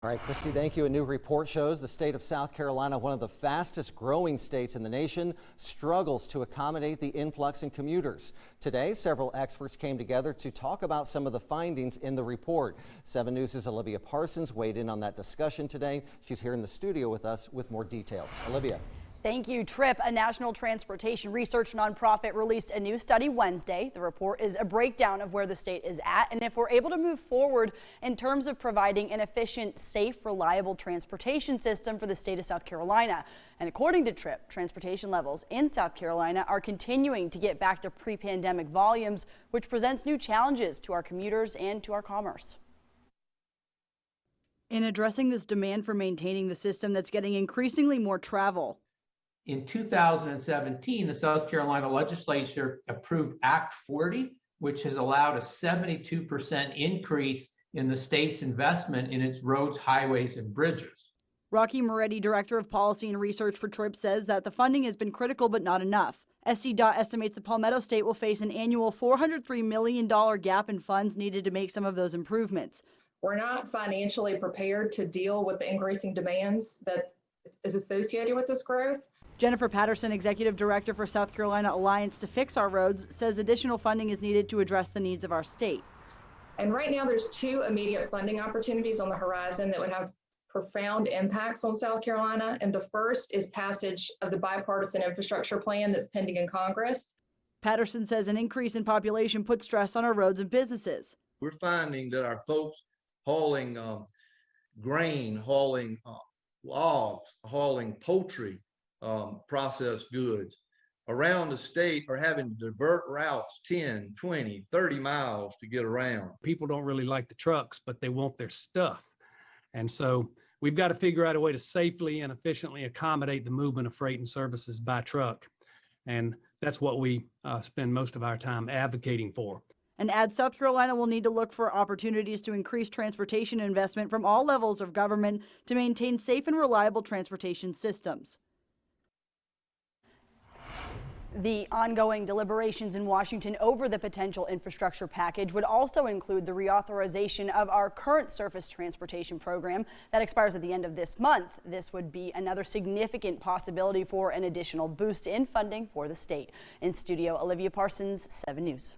All right, Christy, thank you. A new report shows the state of South Carolina, one of the fastest growing states in the nation, struggles to accommodate the influx in commuters. Today, several experts came together to talk about some of the findings in the report. 7 News' Olivia Parsons weighed in on that discussion today. She's here in the studio with us with more details. Olivia. Thank you. TRIP, a national transportation research nonprofit, released a new study Wednesday. The report is a breakdown of where the state is at and if we're able to move forward in terms of providing an efficient, safe, reliable transportation system for the state of South Carolina. And according to TRIP, transportation levels in South Carolina are continuing to get back to pre-pandemic volumes, which presents new challenges to our commuters and to our commerce. In addressing this demand for maintaining the system that's getting increasingly more travel, in 2017, the South Carolina legislature approved Act 40, which has allowed a 72% increase in the state's investment in its roads, highways, and bridges. Rocky Moretti, director of policy and research for TRIP, says that the funding has been critical but not enough. SCDOT estimates the Palmetto State will face an annual $403 million gap in funds needed to make some of those improvements. We're not financially prepared to deal with the increasing demands that is associated with this growth. Jennifer Patterson, executive director for South Carolina Alliance to Fix Our Roads, says additional funding is needed to address the needs of our state. And right now there's 2 immediate funding opportunities on the horizon that would have profound impacts on South Carolina. And the first is passage of the bipartisan infrastructure plan that's pending in Congress. Patterson says an increase in population puts stress on our roads and businesses. We're finding that our folks hauling grain, hauling logs, hauling poultry, processed goods around the state are having to divert routes 10, 20, 30 miles to get around. People don't really like the trucks, but they want their stuff. And so we've got to figure out a way to safely and efficiently accommodate the movement of freight and services by truck. And that's what we spend most of our time advocating for. And adds South Carolina will need to look for opportunities to increase transportation investment from all levels of government to maintain safe and reliable transportation systems. The ongoing deliberations in Washington over the potential infrastructure package would also include the reauthorization of our current surface transportation program that expires at the end of this month. This would be another significant possibility for an additional boost in funding for the state. In studio, Olivia Parsons, 7 News.